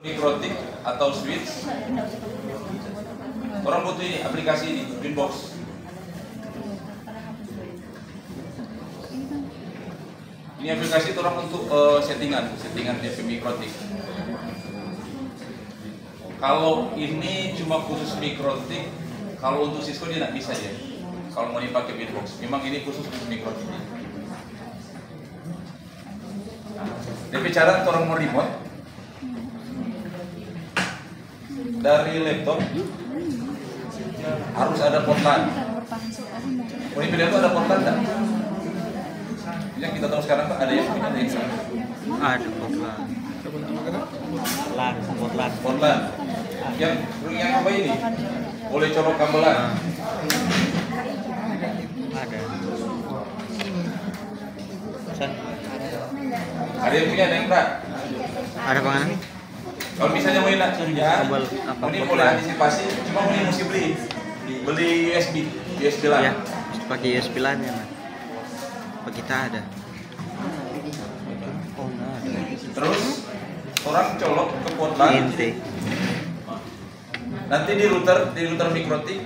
Mikrotik atau switch, orang butuh ini aplikasi ini Winbox. Ini aplikasi itu orang untuk settingan DP Mikrotik. Kalau ini cuma khusus Mikrotik, kalau untuk Cisco dia tidak bisa ya. Kalau mau dipakai Winbox, memang ini khusus untuk Mikrotik. DP cara orang mau remote dari laptop harus ada port LAN. Oh, ini video itu ada port LAN enggak? Yang kita tahu sekarang Pak, ada yang punya ada yang sana. Ada port LAN. Port LAN. Yang apa ini? Boleh colok kabel LAN. Ada. Ada yang punya, ada yang enggak? Ada penganan? Kalau misalnya mau nak kerja, ini boleh antisipasi, cuma ini mesti beli USB LAN. Ya, pakai USB LAN ya. Apa kita ada? Oh, enggak ada. Terus orang colok ke port LAN. Inti. Nanti di router Mikrotik.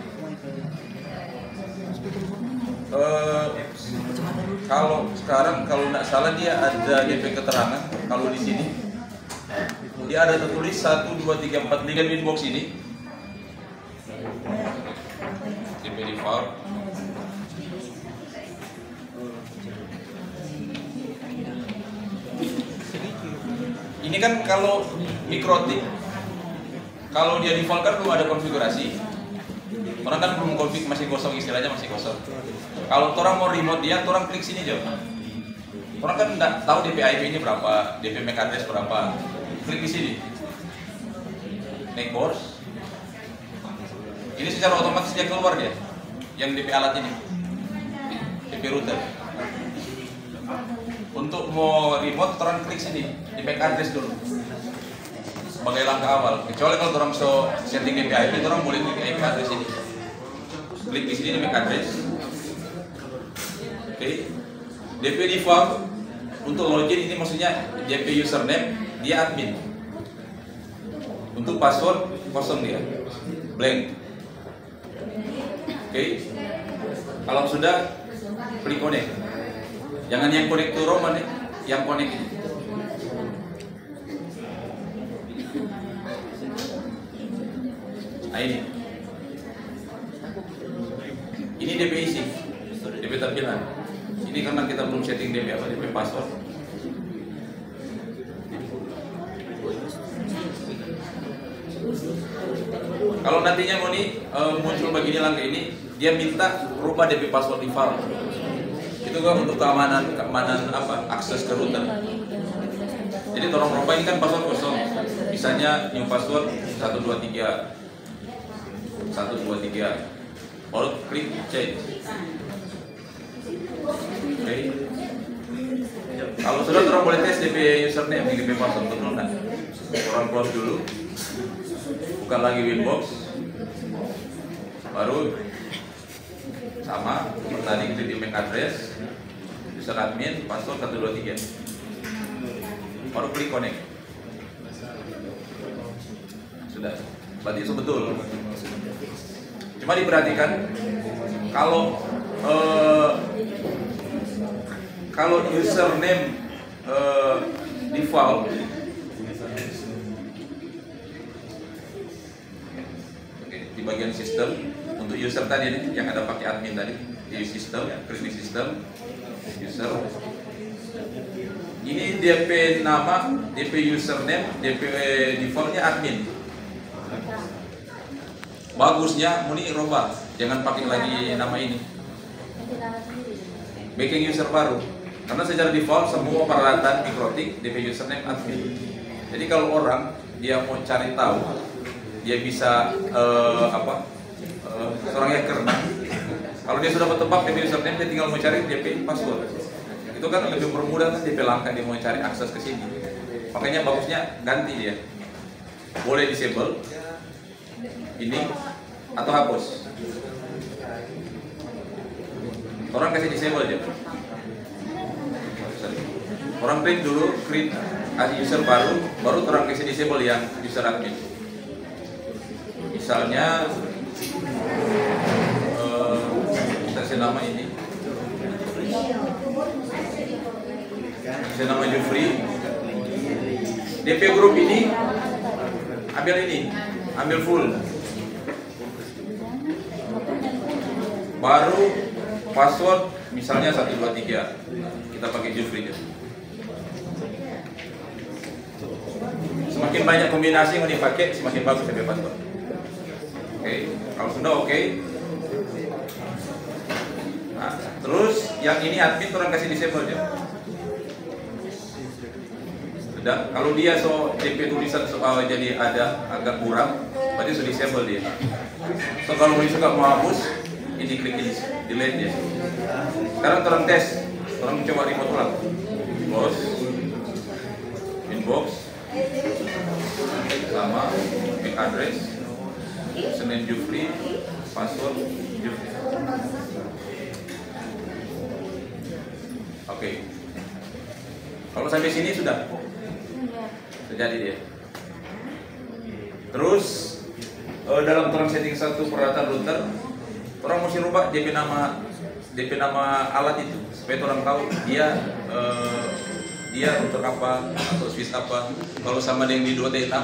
Kalau sekarang kalau tidak salah dia ada DP keterangan. Kalau di sini dia ada tertulis 1, 2, 3, 4 dengan Winbox ini. DP default. Ini kan kalau Mikrotik, kalau dia default kan belum ada konfigurasi. Orang kan belum konfig, masih kosong, istilahnya masih kosong. Kalau orang mau remote dia, orang klik sini aja. Orang kan nggak tahu DP IP-nya berapa, DP MAC address berapa. Klik di sini. Network. Ini secara otomatis dia keluar dia. Yang DP alat ini. DP router. Untuk mau remote, orang klik sini di MAC address dulu. Sebagai langkah awal. Kecuali kalau orang so setting DP IP, orang boleh klik IP address ini. Klik di sini di MAC address. Oke. DP default untuk login ini maksudnya DP username dia admin. Untuk password kosong dia, blank. Oke. Kalau sudah klik connect. Jangan yang connect to Roman ya, yang connect ini. Nah ini DP isi, DP tampilan. Ini karena kita belum setting DP apa, DP password. Kalau nantinya mau muncul begini langkah ini, dia minta rubah DP password default. Itu kan untuk keamanan apa? Akses ke router. Jadi tolong rubah, ini kan password kosong. Misalnya new password 123. Baru klik change. Oke. Kalau sudah orang boleh tes DP username, DP password betul nggak? Orang close dulu, buka lagi Winbox, baru sama tadi klik di MAC address, user admin, password 123, baru klik connect. Sudah, berarti itu betul. Cuma diperhatikan kalau username default, di bagian sistem untuk user tadi ini yang ada pakai admin tadi di sistem, klik di sistem user. Ini DP nama, DP username, DP defaultnya admin. Bagusnya muni robah, jangan pakai lagi nama ini. Bikin user baru. Karena secara default semua peralatan Mikrotik DP username admin. Jadi kalau orang dia mau cari tahu, dia bisa seorang hacker. Kalau dia sudah bertebak DP username, dia tinggal mau cari DP password. Itu kan lebih mempermudah kan DP langkah dia mau cari akses ke sini. Makanya bagusnya ganti dia. Boleh disable ini atau hapus. Orang kasih disable aja. Orang print dulu, create user baru orang kasih disable yang user admin. Misalnya kita kasih nama ini, saya nama Jufri. DP grup ini ambil full. Baru password misalnya 123, kita pakai Jufri. Semakin banyak kombinasi yang dipakai, semakin bagus DP password. Oke, kalau sudah oke. Nah, terus yang ini admin orang kasih disable ya. Sudah, kalau dia DP tulisan soal jadi ada agak kurang, berarti sudah disable dia. So kalau misalkan mau hapus, ini klik ini, delete dia. Sekarang orang tes, orang coba remote ulang. Close, inbox, sama, make address, Senin Jufri, password Jufri. Oke. Kalau sampai sini sudah terjadi dia. Terus dalam term setting satu peralatan router, orang mesti rubah DP nama alat itu supaya orang tahu dia router apa atau switch apa. Kalau sama dengan di 2T6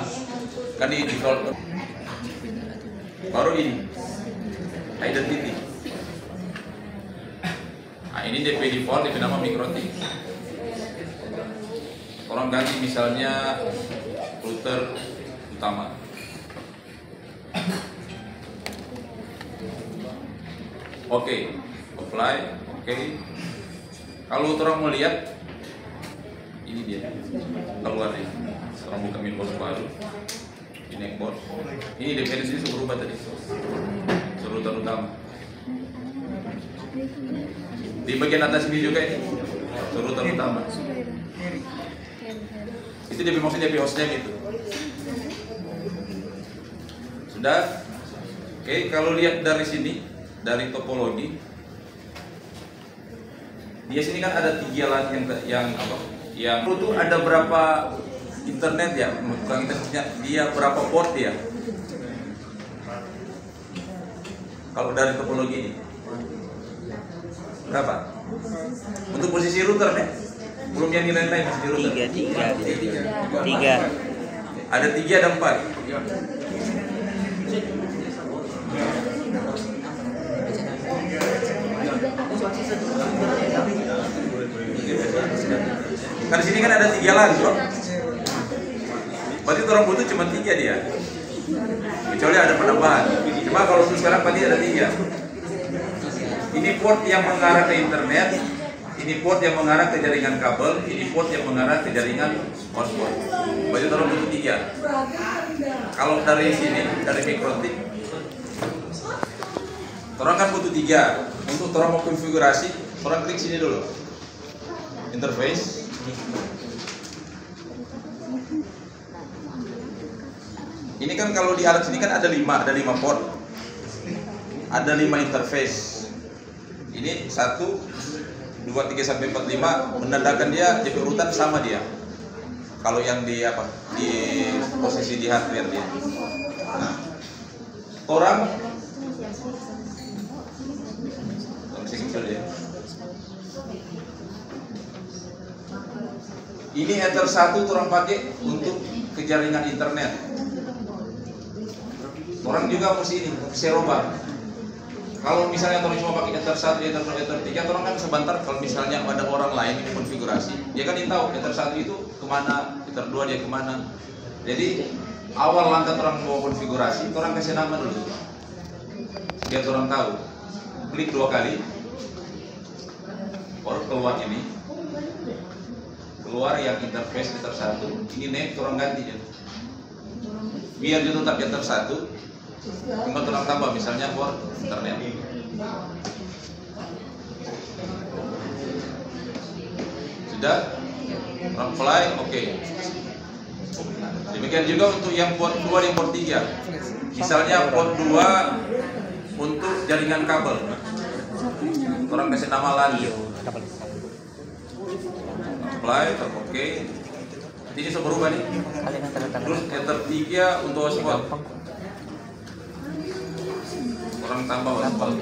kan di default. Baru ini identity. Nah, ini DP default, DP nama MikroTik. Orang ganti misalnya router utama. Oke, apply. Oke. Kalau orang mau lihat, ini dia keluar nih. Orang buka inbox baru. Ini export. Ini dependensi sudah berubah tadi. Router utama. Di bagian atas ini juga ini router utama. Itu dia maksudnya DP hostname itu. Sudah. Oke, kalau lihat dari sini, dari topologi, di sini kan ada 3 LAN yang apa? Yang itu ada berapa internet ya? Bukan internetnya, dia berapa port ya? Kalau dari topologi ini berapa? Untuk posisi router nih? Belum yang nilai lain posisi router. 3. Ada 3 dan 4. Kan di sini kan ada 3 LAN, bro. Berarti orang butuh cuma 3 dia. Kecuali ada penambahan. Cuma kalau untuk sekarang berarti ada 3. Ini port yang mengarah ke internet, ini port yang mengarah ke jaringan kabel, ini port yang mengarah ke jaringan hotspot. Berarti orang butuh 3. Kalau dari sini, dari MikroTik, orang kan butuh 3. Untuk orang mau konfigurasi, orang klik sini dulu. Interface. Ini kan kalau di alat sini kan ada 5 port. Ada 5 interface. Ini 1, 2, 3 sampai 4, 5 menandakan dia DP urutan sama dia. Kalau yang di apa? Di posisi di hardware dia. Nah, orang ini Ether 1 orang pakai untuk ke jaringan internet. Orang juga mesti ini, mesti robah. Kalau misalnya orang cuma pakai Ether 1, Ether 2, Ether 3, orang kan sebentar kalau misalnya ada orang lain ini konfigurasi, dia kan tahu Ether 1 itu kemana, Ether 2 dia kemana. Jadi awal langkah orang mau konfigurasi, orang kasih nama dulu, biar orang tahu. Klik 2 kali, baru keluar ini, keluar yang interface Ether 1, ini name orang ganti ya. Biar dia tetap Ether 1, cuma orang tambah misalnya port internet. Sudah? Orang apply, oke. Demikian juga untuk yang port 2 dan port 3. Misalnya port 2 untuk jaringan kabel. Orang kasih nama LAN. Apply, oke. Ini berubah nih. Terus ether 3 untuk hotspot. Orang tambah hotspot.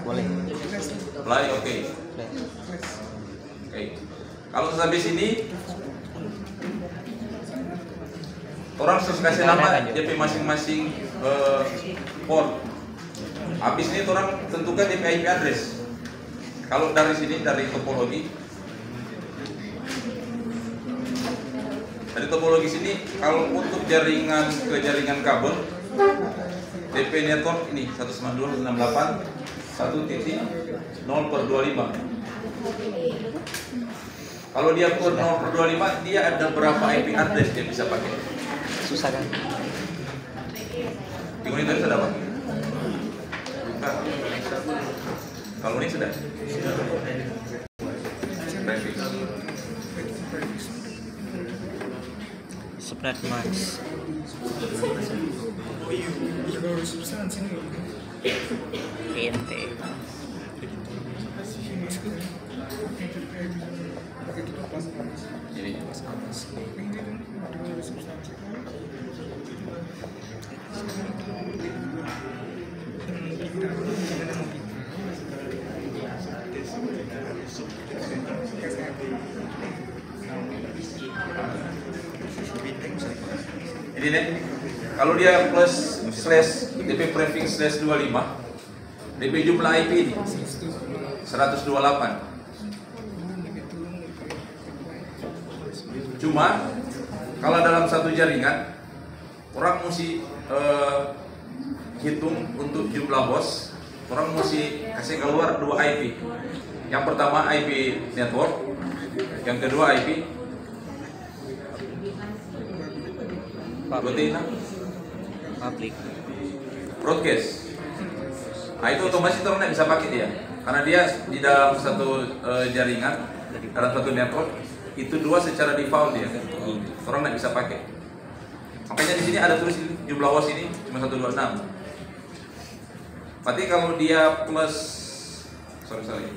Boleh. Play, oke. Oke. Kalau sampai sini, orang harus kasih nama DP masing-masing port. Habis ini orang tentukan DP IP address. Kalau dari sini, dari topologi sini, kalau untuk jaringan ke jaringan kabel DP network ini 192.168.1.0/25. Kalau dia per 0/25, dia ada berapa IP address dia bisa pakai? Susah kan? Di monitor sudah apa? Bukan. Kalau ini sudah? Prefix. Spread max. Ente. Ini. Ini nih, kalau dia plus slash DP prefix slash 25, DP jumlah IP ini 128. Cuma kalau dalam satu jaringan orang mesti hitung untuk jumlah host, orang mesti kasih keluar 2 IP. Yang pertama IP network, yang kedua IP Public. broadcast. Nah itu otomatis orang tidak bisa pakai dia, karena dia di dalam satu jaringan, dalam satu network itu 2 secara default dia, orang tidak bisa pakai. Makanya di sini ada tulis jumlah host ini cuma 126. Berarti kalau dia plus,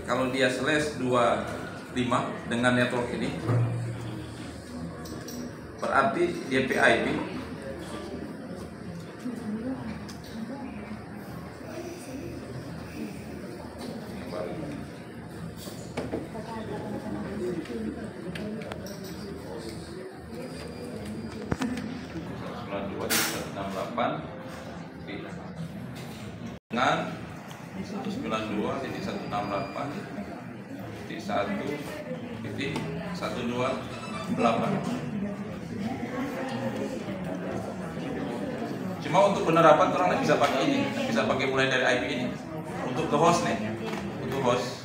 kalau dia slash 25 dengan network ini, berarti DP IP dengan 192.168.1.128. Cuma untuk penerapan orang nggak bisa pakai ini, bisa pakai mulai dari IP ini. Untuk ke host nih, untuk host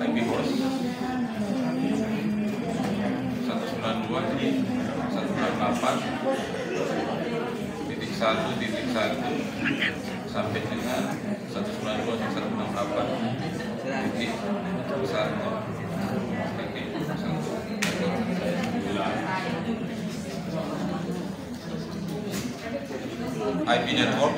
IP host 192 jadi 168.1.1 sampai dengan 192.168.1.1. IP network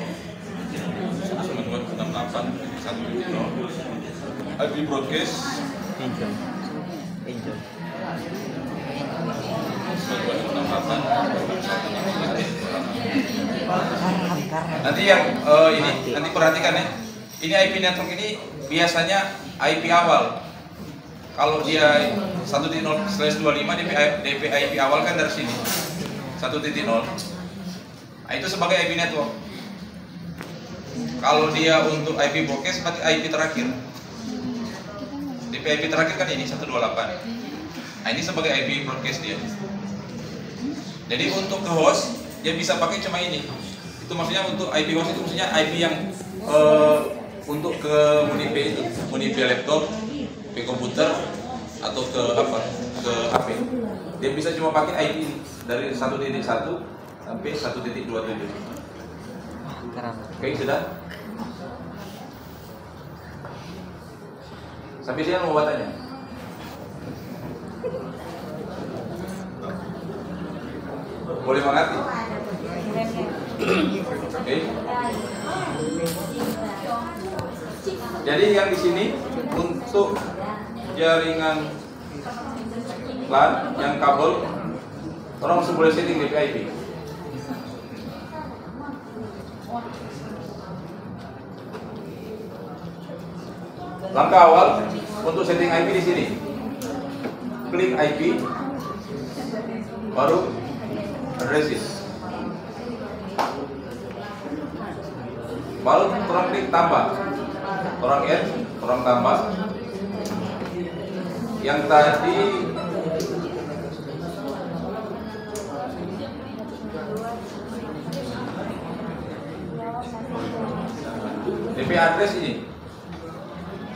192.168.1.0. IP broadcast Angel. 192.168.1.0. Nanti yang ini nanti perhatikan ya. Ini IP network ini biasanya IP awal. Kalau dia 1.0/25 DP IP awal kan dari sini 1.0. Nah, itu sebagai IP network. Kalau dia untuk IP broadcast berarti IP terakhir. DP IP terakhir kan ini 128. Nah, ini sebagai IP broadcast dia. Jadi untuk ke host dia bisa pakai cuma ini. Itu maksudnya untuk IP host itu maksudnya IP yang untuk ke Muni P laptop, ke komputer atau ke apa? Ke HP. Dia bisa cuma pakai IP ini dari 1.1 sampai 1.27. Oke, sudah? Sampai sini mau tanya? Boleh mengerti? Oke. Jadi yang di sini untuk jaringan LAN yang kabel, orang masih boleh setting DP IP. Langkah awal untuk setting IP di sini. Klik IP, baru addresses. Baru orang klik tambah, orang add, orang tambah. Yang tadi DP address ini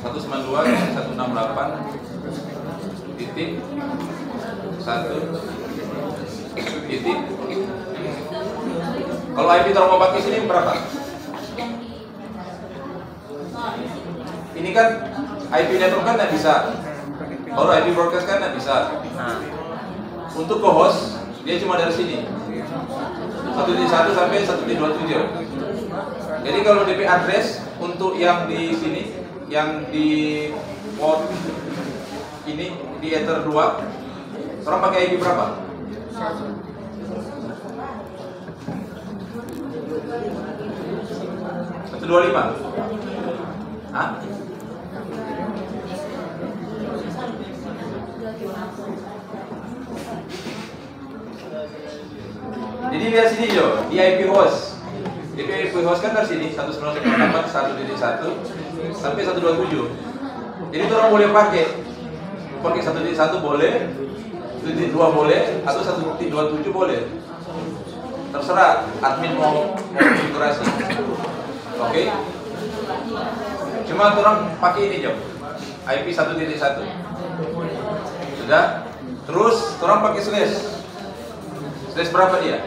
192.168.1. Kalau IP terus mau pakai sini berapa? Ini kan IP network kan nggak bisa. Kalau IP broadcast kan nggak bisa. Untuk ke host dia cuma dari sini 1.1 sampai 1.27. Jadi kalau DP address untuk yang di sini, yang di port ini di ether 2, orang pakai IP berapa? 125. Hah? Jadi lihat sini Jo, di IP host. Di IP host kan dari sini 192.168.1.1 sampai 127. Jadi itu orang boleh pakai 1.1 boleh, 1.2 boleh, atau 1.27 boleh. Terserah admin mau konfigurasi. Oke. Cuma orang pakai ini Jo, IP 1.1. Sudah. Terus orang pakai slash. Slash berapa dia?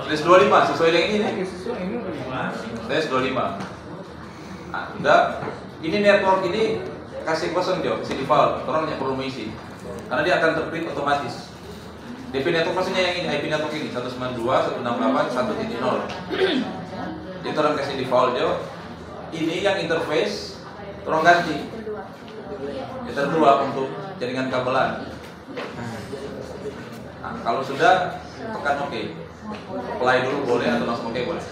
Slash 25 sesuai dengan ini. Slash 25. Nah, udah. Ini network ini kasih kosong Jo, kasih default. Orang tidak perlu mengisi. Karena dia akan terprint otomatis. DP network maksudnya yang ini, IP network ini 192.168.1.0. Jadi orang kasih default Jo. Ini yang interface orang ganti. Ether 2 untuk jaringan kabelan. Nah, kalau sudah tekan OK. Apply dulu boleh atau langsung OK boleh.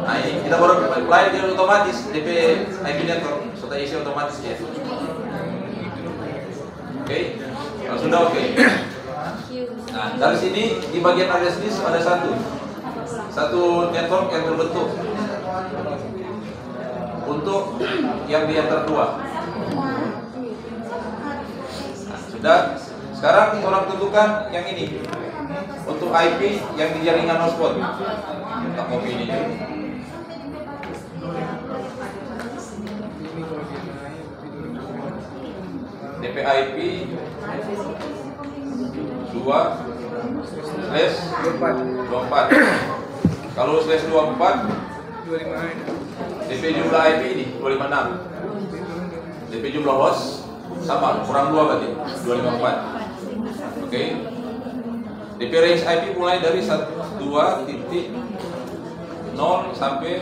Nah ini kita baru apply dia otomatis DP IP network sudah isi otomatis ya. Oke. Kalau sudah OK. Nah dari sini di bagian address list ada satu network yang terbentuk untuk yang di ether 2. Nah, sudah. Sekarang orang tentukan yang ini untuk IP yang di jaringan hotspot. Kita copy ini dulu. DP IP 2/24. Kalau slash 24 DP jumlah IP ini 256. DP jumlah host sama, kurang 2 berarti 254. Oke. DP range IP mulai dari 2.0 sampai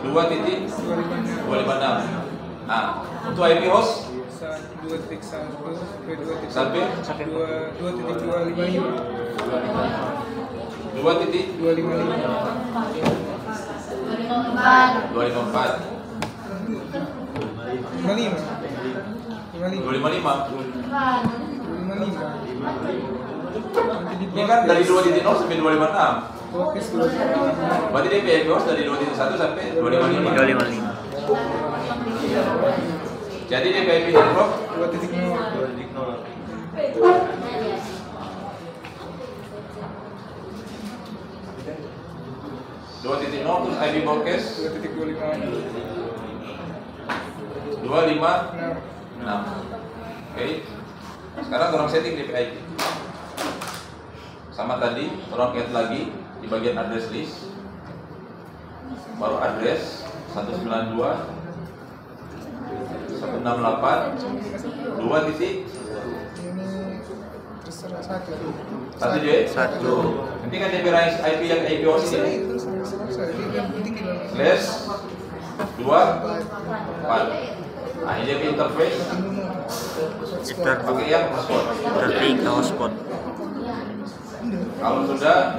2.256. Nah, untuk IP host 2.1 sampai 2.255. 2.254. 255. Ini kan dari 2.0 sampai 256. Berarti DP IP host dari 2.1 sampai 255. 255. Jadi DP IP network 2.0 terus IP broadcast 256. Oke. Sekarang orang setting DP IP. Sama tadi, orang add lagi di bagian address list. Baru address 192.168.2. Satu J. Satu. Nanti kan DP range IP yang IP host ini. Slash 2 4. Nah ini DP interface. Pakai yang hotspot. Tertiga hotspot. Kalau sudah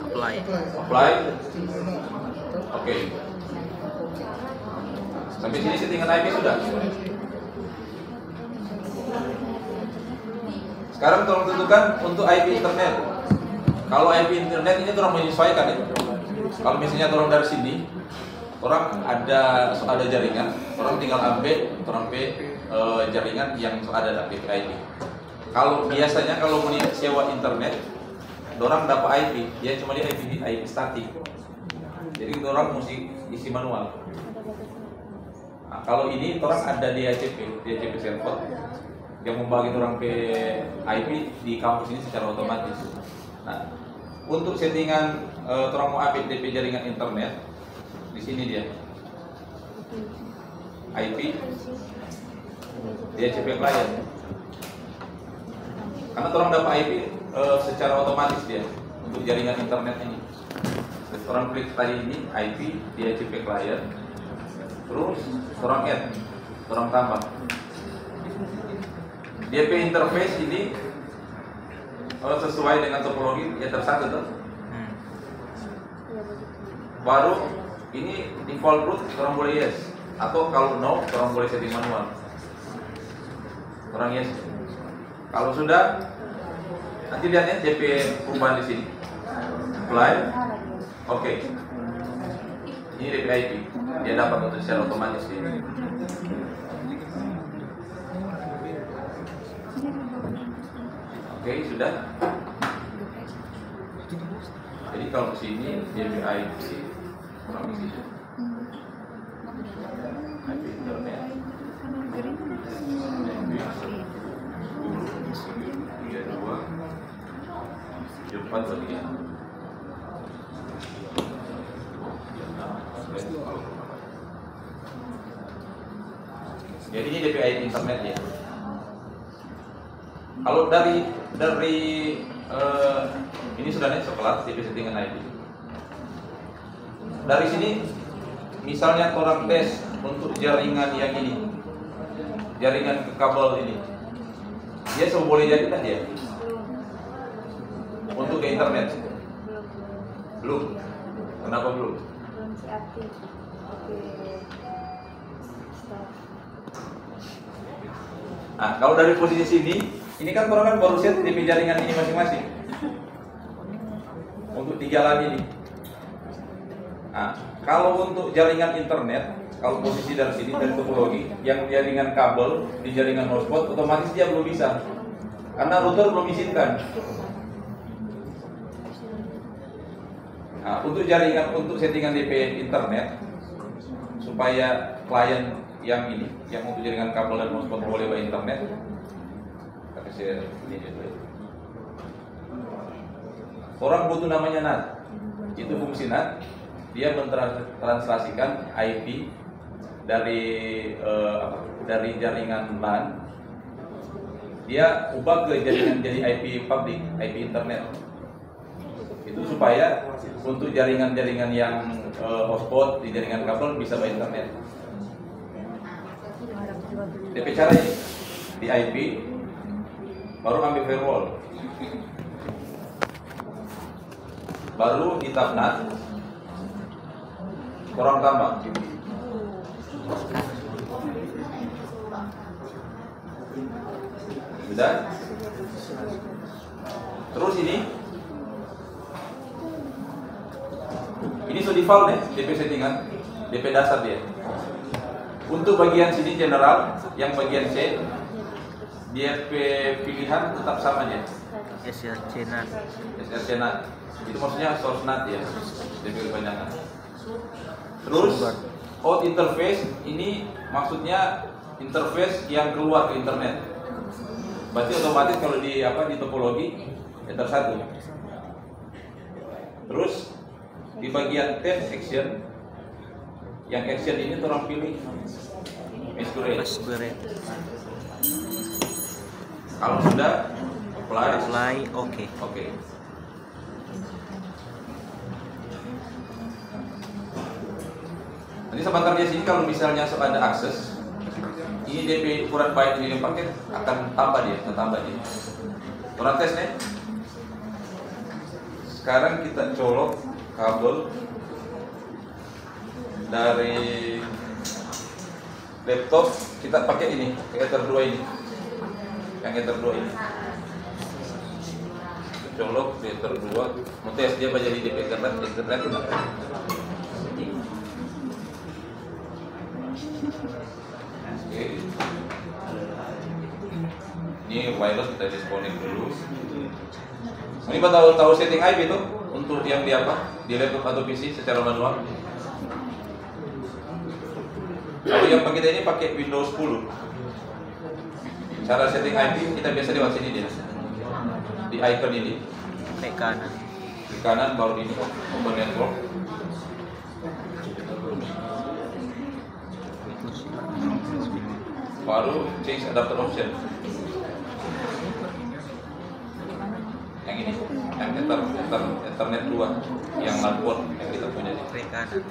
Apply. apply. Oke. Sampai sini settingan IP sudah. Sekarang tolong tentukan untuk IP internet. Kalau IP internet ini orang menyesuaikan ya. Kalau misalnya orang dari sini, orang ada jaringan, orang tinggal ambil, orang jaringan yang ada di IP. Kalau biasanya kalau mau sewa internet, orang dapat IP, dia cuma di IP statik. Jadi orang mesti isi manual. Nah, kalau ini orang ada di DHCP server yang membagi orang ke IP di kampus ini secara otomatis. Nah, untuk settingan orang mau update DP jaringan internet, di sini dia IP DHCP client. Karena orang dapat IP secara otomatis dia untuk jaringan internet ini. Orang klik tadi ini IP DHCP client, terus orang add, orang tambah. DP interface ini sesuai dengan topologi ya tersatu tuh. Baru ini default root orang boleh yes, atau kalau no orang boleh setting manual. Orang yes. Kalau sudah nanti lihatnya DP perubahan di sini. Apply. Oke. Ini DP IP. Dia dapat untuk secara otomatis ini. Oke, sudah. Jadi kalau ke sini DP IP kurang di sini. IP internet. Tiga dua, empat lagi ya. Jadi ini DP IP internet ya. Kalau dari ini sudah nih sekelas DP settingan IP. Dari sini misalnya orang tes untuk jaringan yang ini, jaringan ke kabel ini, dia semua boleh jadi kan dia untuk ke internet. Belum. Kenapa belum? Nah, kalau dari posisi sini, ini kan orang kan baru set DP jaringan ini masing-masing untuk di jalan ini. Nah, kalau untuk jaringan internet, kalau posisi dari sini dari topologi, yang jaringan kabel di jaringan hotspot, otomatis dia belum bisa, karena router belum izinkan. Nah, untuk jaringan untuk settingan DP internet supaya klien yang ini, yang untuk jaringan kabel dan hotspot boleh by internet, kita kasih ini dulu. Orang butuh namanya NAT. Itu fungsi NAT. Dia mentranslasikan IP dari jaringan LAN. Dia ubah ke jaringan jadi IP public, IP internet. Itu supaya untuk jaringan-jaringan yang hotspot di jaringan kabel bisa by internet. DP cara ini di IP, baru ambil firewall, baru di tab NAT, orang tambah. Sudah. Terus ini sudah default nih DP settingan, DP dasar dia. Untuk bagian sini general, yang bagian C, DP pilihan tetap sama aja. SRC NAT. SRC NAT. Itu maksudnya source NAT ya, DP kepanjangan. Terus out interface ini maksudnya interface yang keluar ke internet. Berarti otomatis kalau di topologi enter 1. Terus di bagian tab action, yang action ini orang pilih masquerade. Kalau sudah apply, oke. Oke. Nanti sebentar di sini kalau misalnya ada akses, ini DP ukuran byte ini paket akan tambah dia. Orang tes nih. Sekarang kita colok kabel dari laptop, kita pakai ini, Ether 2 ini. Yang Ether 2 ini. Colok di Ether 2, mau tes dia jadi DP internet enggak? Oke. Ini wireless kita disconnect dulu. Ini tahu setting IP itu untuk yang di apa? Di laptop atau PC secara manual. Kalau yang kita ini pakai Windows 10. Cara setting IP kita biasa lewat sini dia. Di icon ini. Klik kanan. Di kanan baru ini open network. Baru change adapter option. Yang ini, yang Ethernet 2, yang landport yang kita punya ini. Klik kanan.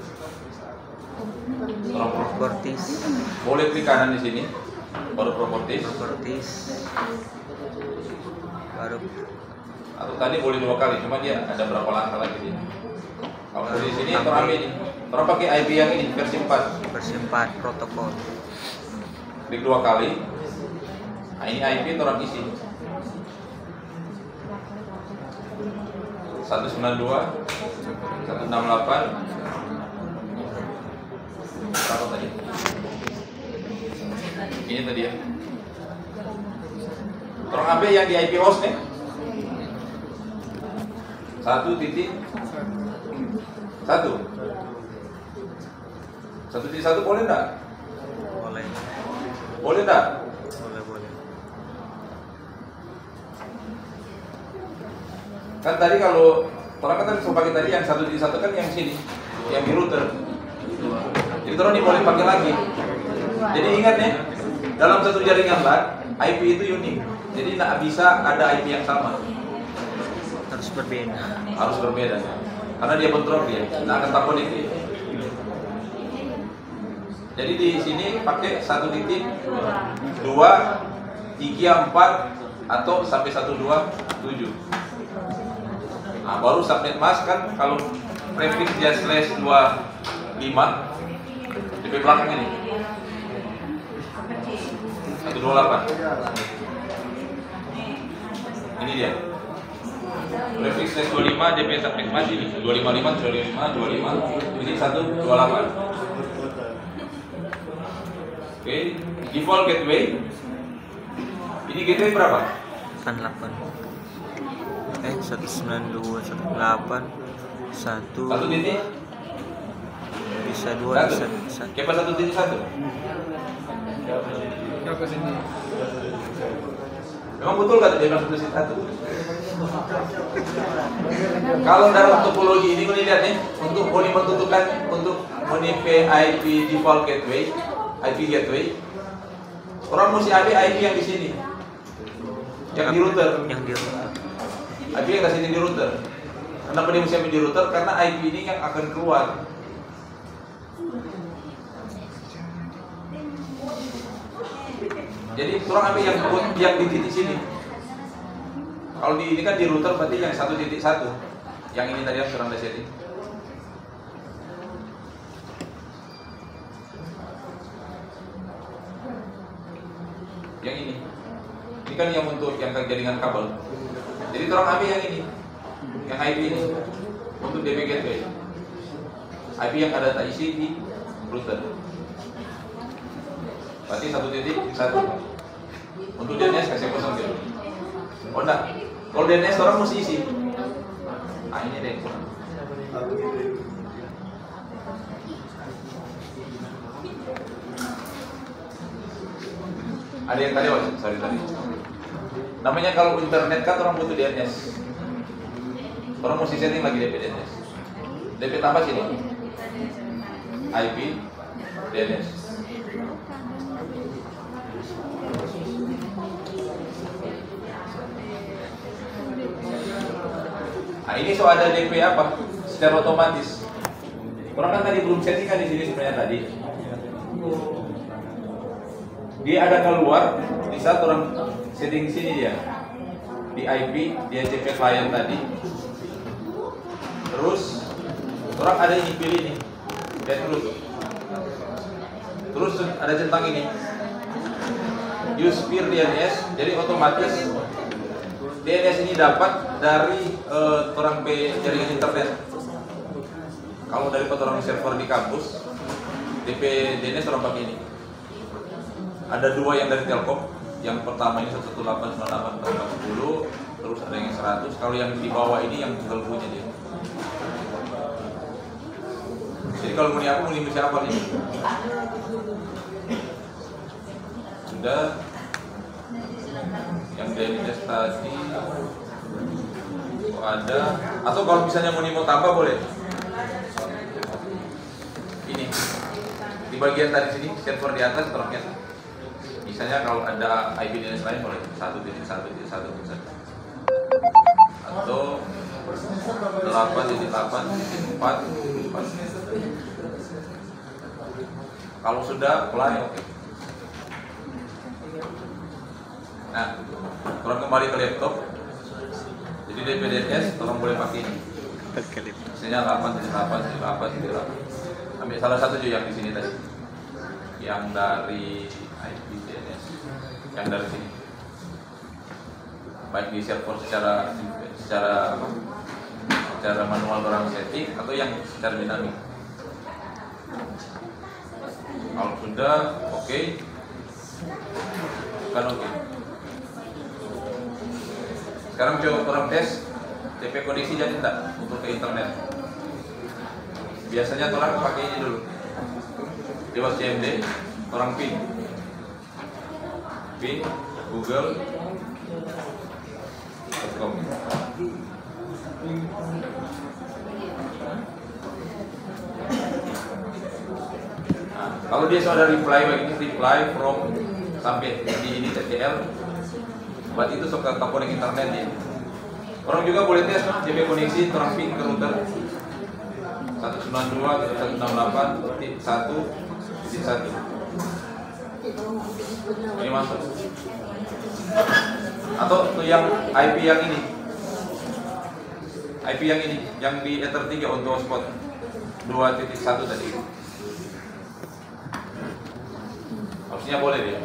Properties. Boleh klik kanan di sini. Baru properties. Baru. Atau tadi boleh 2 kali, cuma dia ada berapa langkah lagi sini. Kalau di sini orang ini, orang pakai IP yang ini versi 4. Versi 4 protokol. Klik 2 kali. Nah, ini IP orang isi. 192 168 berapa tadi? Ini tadi ya. Orang ambil yang di IP host nih. 1.1 boleh enggak? Boleh enggak? Boleh. Kan tadi kalau orang kan pakai tadi yang 1.1 kan yang sini, yang di router. Jadi orang ini boleh pakai lagi. Jadi ingat nih, dalam satu jaringan LAN, IP itu unik. Jadi tidak bisa ada IP yang sama. Harus berbeda. Karena dia bentrok dia, tidak akan takut itu. Jadi di sini pakai 1.2, 3, 4 atau sampai 127. Nah, baru subnet mask kan kalau prefix dia /25 di belakang ini 128. Ini dia. Prefix /25 DP subnet mask ini 255 ini 128. Oke, default gateway. Ini gateway berapa? 192 198 1 1 titik? Bisa 2 bisa. Kepa 1.1? Memang betul kata dia bilang 1.1? Kalau dalam topologi ini kau lihat nih, untuk menentukan untuk IP default gateway, IP gateway, orang mesti ambil IP yang di sini, yang di router. IP yang di sini di router. Kenapa dia mesti ambil di router? Karena IP ini yang akan keluar. Jadi orang ambil yang di titik sini. Kalau di ini kan di router berarti yang 1.1. Yang ini tadi yang kurang ada setting. Yang ini. Ini kan yang untuk yang jaringan kabel. Jadi orang ambil yang ini. Yang IP ini untuk DP gateway. IP yang ada data isi di router. Berarti 1.1. Untuk DNS kasih kosong gitu. Oh enggak. Kalau DNS orang mesti isi. Nah ini deh. Ada yang tadi, tadi. Namanya kalau internet kan orang butuh DNS. Orang mesti setting lagi DP DNS. DP tambah sini. IP DNS. ini so ada DP apa? Secara otomatis. Orang kan tadi belum setting kan di sini sebenarnya tadi. Dia ada keluar di saat orang setting sini dia di IP dia DP client tadi. Terus orang ada ini pilih nih, dan terus ada centang ini use peer DNS, jadi otomatis DNS ini dapat dari orang jaringan internet. Kalau dari orang server di kampus, DP DNS orang pakai ini. Ada dua yang dari Telkom, yang pertama ini 118.98.410, terus ada yang 100. Kalau yang di bawah ini yang Google punya dia. Jadi kalau punya aku mau siapa nih? Sudah. Yang DNS tadi ada, atau kalau misalnya mau tambah boleh. Ini di bagian tadi sini server di atas terangnya. Misalnya kalau ada IP DNS lain boleh 1.1.1.1 atau 8.8.4. Kalau sudah play oke. Nah, orang kembali ke laptop. Jadi DP DNS orang boleh pakai ini. Misalnya 8.8.8.8. Ambil salah satu juga yang di sini tadi. Yang dari IP DNS. Yang dari sini. Baik di server secara manual orang setting atau yang secara dinamik. Kalau sudah oke. Kan oke. Sekarang coba orang tes DP koneksi jadi tak untuk ke internet. Biasanya orang pakai ini dulu. Lewat CMD, orang pin google.com. Nah, kalau dia sudah reply from sampai di ini TTL, buat itu sok ke connect internet dia. Orang juga boleh tes DP koneksi orang pin ke router 192.168.1.1. Ini masuk. Atau tuh yang IP yang ini. IP yang ini, yang di Ether 3 untuk hotspot 2.1 tadi. Harusnya boleh dia.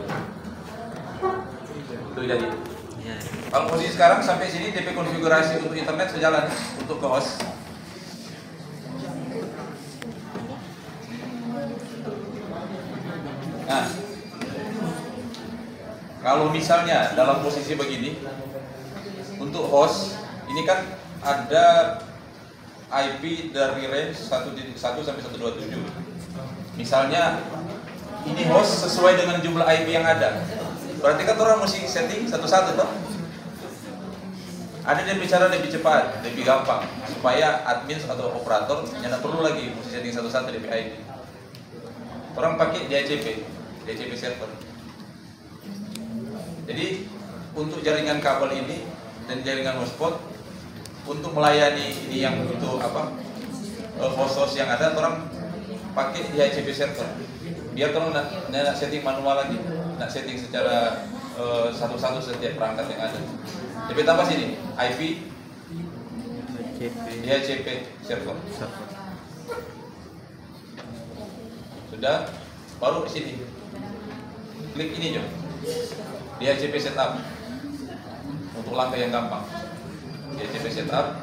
Itu jadi. Kalau posisi sekarang sampai sini DP konfigurasi untuk internet sejalan untuk ke host. Nah, kalau misalnya dalam posisi begini, untuk host ini kan ada IP dari range 1.1 sampai 127. Misalnya ini host sesuai dengan jumlah IP yang ada. Berarti kan orang mesti setting satu-satu toh. Ada yang bicara lebih cepat, lebih gampang, supaya admin atau operator tidak perlu lagi mesti setting satu-satu DP IP. Orang pakai DHCP server. Jadi untuk jaringan kabel ini dan jaringan hotspot untuk melayani ini yang untuk apa host yang ada, orang pakai DHCP server. Biar kalau nak setting manual lagi, nak setting secara satu-satu setiap perangkat yang ada. DP tambah sini IP DHCP server. Sudah, baru di sini klik ini Jo, DHCP setup untuk langkah yang gampang. DHCP setup.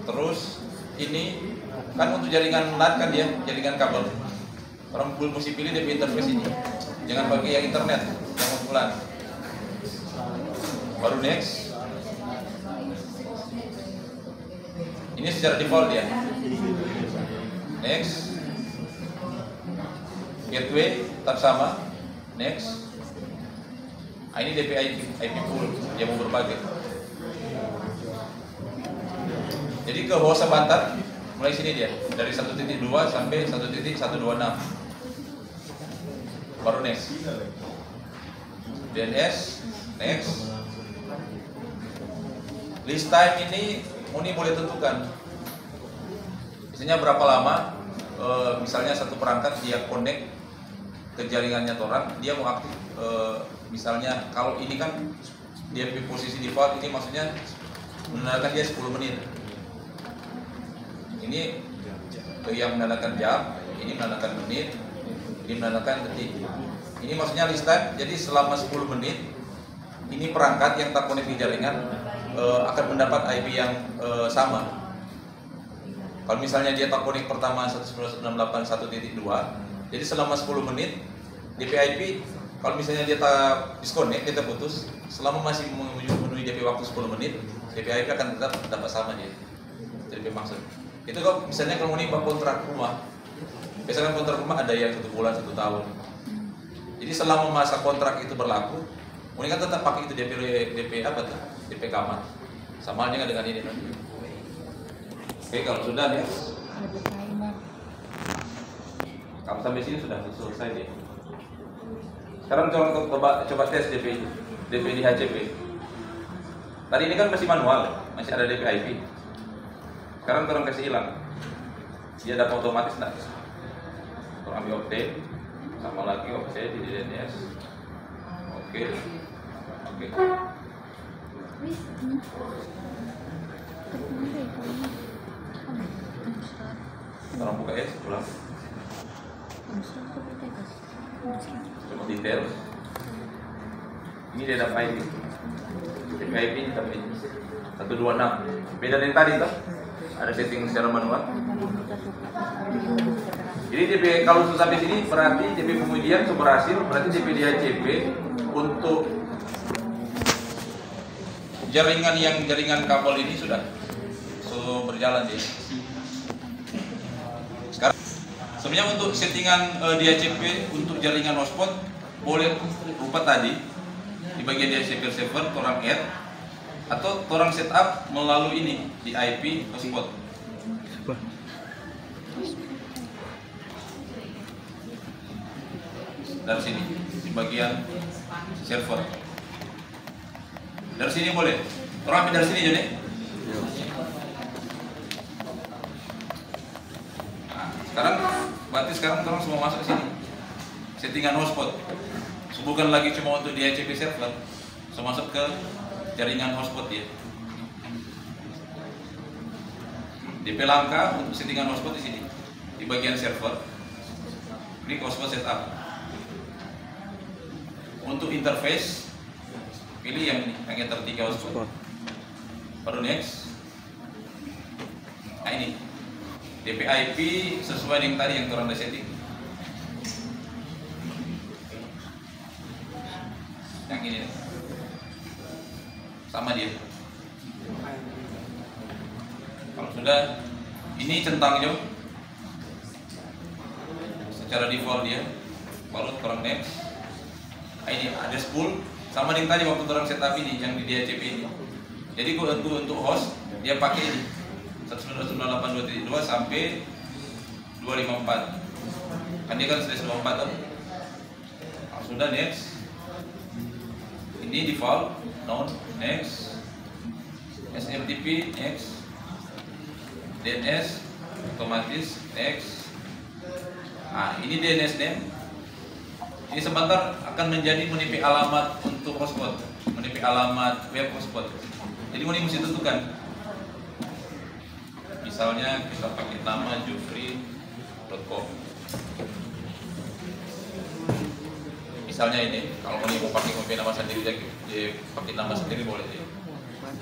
Terus ini kan untuk jaringan LAN kan dia, jaringan kabel. Orang mesti pilih DP interface ini. Jangan pakai yang internet, yang untuk LAN. Baru next. Ini secara default ya. Next. Gateway tetap sama. Next. Ini DP IP pool, dia mau berbagi. Jadi ke host sebentar, mulai sini dia dari 1.2 sampai 1.126. Baru next. DNS, next. List time ini Uni boleh tentukan. Biasanya berapa lama, misalnya satu perangkat dia connect ke jaringannya orang, dia mau aktif. Misalnya kalau ini kan dia posisi default ini maksudnya menandakan dia 10 menit. Ini yang menandakan jam, ini menandakan menit, ini menandakan detik. Ini maksudnya list time. Jadi selama 10 menit ini perangkat yang terkonek di jaringan akan mendapat IP yang sama. Kalau misalnya dia terkonek pertama 192.168.1.2, jadi selama 10 menit DP/IP, kalau misalnya dia tak disconnect, dia terputus, selama masih memenuhi DP waktu 10 menit, DP/IP akan tetap dapat sama dia. DP maksud. Itu kalau misalnya kalau Uni kontrak rumah, biasanya kontrak rumah ada yang 1 bulan, 1 tahun. Jadi selama masa kontrak itu berlaku, Uni kan tetap pakai itu DP apa tuh? DP kamar. Sama halnya dengan ini nanti. Oke, kalau sudah ya. Kalau sampai sini sudah selesai deh. Sekarang coba tes DP di HCP. Tadi ini kan masih manual, masih ada DP/IP. Sekarang orang kasih hilang, dia dapat otomatis nak. Orang ambil update, sama lagi update di DNS. Oke. Orang buka ya, ulang. Coba detail. Ini dia dapat IP. DP/IP ini tapi 126. Beda dari tadi toh. Ada setting secara manual. Jadi DP kalau sudah sampai sini berarti DP kemudian berhasil, berarti DP di HCP untuk jaringan kabel ini sudah berjalan dia. Sekarang sebenarnya untuk settingan di HCP untuk jaringan hotspot boleh rupa tadi di bagian di HCP server orang add atau orang setup melalui ini di IP hotspot. Dari sini di bagian server. Dari sini boleh. Orang ambil dari sini jadi. Nah, sekarang orang semua masuk ke sini. Settingan hotspot. Bukan lagi cuma untuk di HCP server. Semua masuk ke jaringan hotspot ya. DP langkah untuk settingan hotspot di sini. Di bagian server. Klik hotspot setup. Untuk interface pilih yang ini, yang Ether 3 hotspot. Baru next. Nah ini DP/IP sesuai dengan tadi yang orang udah setting. Yang ini sama dia. Kalau sudah, ini centang jauh secara default dia. Baru orang next. Nah, ini ada spool sama dengan tadi waktu orang setup ini yang di DHCP ini. Jadi untuk host dia pakai ini 192.168.2 sampai 254. Kan dia kan sudah 254 kan? Nah, sudah next. Ini default, non, next. SMTP, next. DNS, otomatis, next. Nah, ini DNS name. Ini sebentar akan menjadi menipi alamat untuk hotspot, menipi alamat web hotspot. Jadi ini mesti tentukan. Misalnya kita pakai nama jufri.com. Misalnya ini, kalau mau pakai nama sendiri, dia pakai nama sendiri boleh.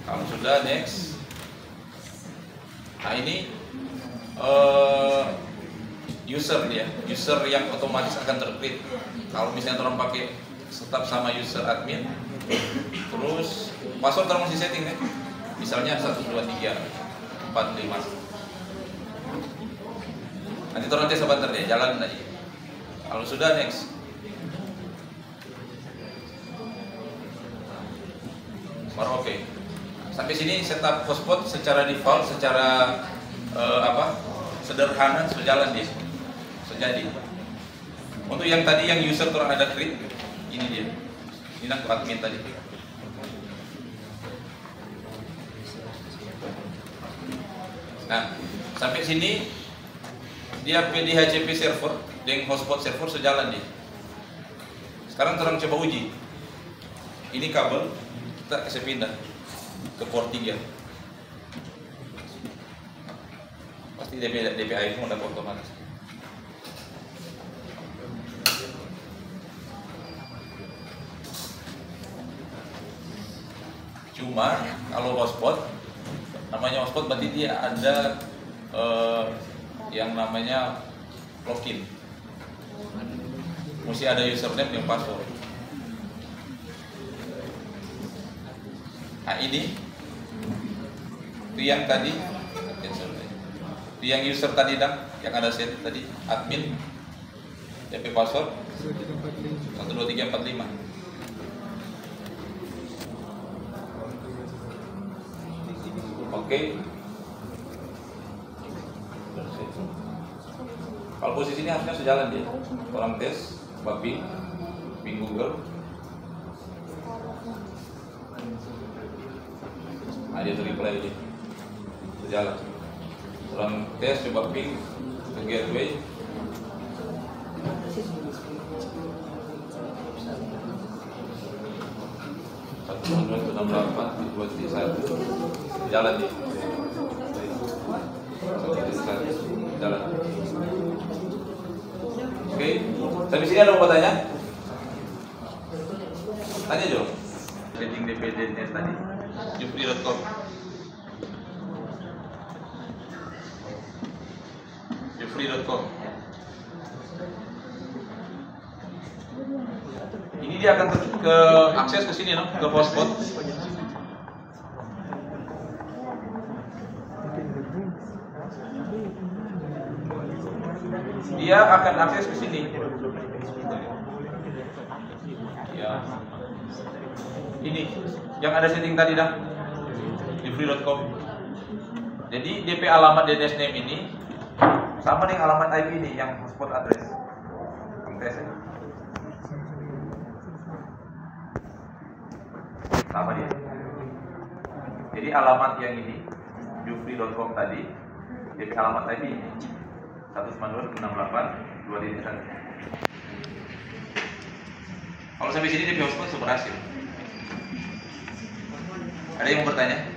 Kalau sudah next. Nah ini user dia, user yang otomatis akan terklik. Kalau misalnya orang pakai tetap sama user admin, terus password orang mesti setting ya. Misalnya 12345. Nanti orang tes sebentar deh, jalan aja. Kalau sudah next. Baru oke. Sampai sini setup hotspot secara default, secara sederhana sejalan dia. Sejadi. Untuk yang tadi yang user orang ada create, ini dia. Ini aku admin tadi. Nah, sampai sini dia DHCP server dengan hotspot server sejalan dia. Sekarang orang coba uji. Ini kabel kita kasih pindah ke port 3. Pasti DPI itu udah otomatis. Cuma kalau hotspot, namanya hotspot berarti dia ada yang namanya login. Mesti ada username dan password. Nah ini yang tadi, yang user tadi yang ada set tadi admin DP password 12345. Oke. Kalau posisi ini harusnya sejalan dia. Orang tes, Bing Google. Nah dia reply dia. Sejalan. Orang tes coba Bing ke gateway. Jalan dia. Jalan. Oke, sampai sini ada mau tanya? Tanya Jo. Setting DPD-nya tadi. Jupri.com. Jupri.com. Ini dia akan ke akses ke sini, no? Ke hotspot. Dia akan akses ke sini. Ya. Ini yang ada setting tadi di free.com. Jadi DP alamat DNS name ini sama dengan alamat IP ini yang hotspot address. Sama dia. Jadi alamat yang ini jufri.com tadi DP alamat IP ini 192.68.2.1. Kalau sampai sini DP hotspot sudah berhasil. Ada yang mau bertanya?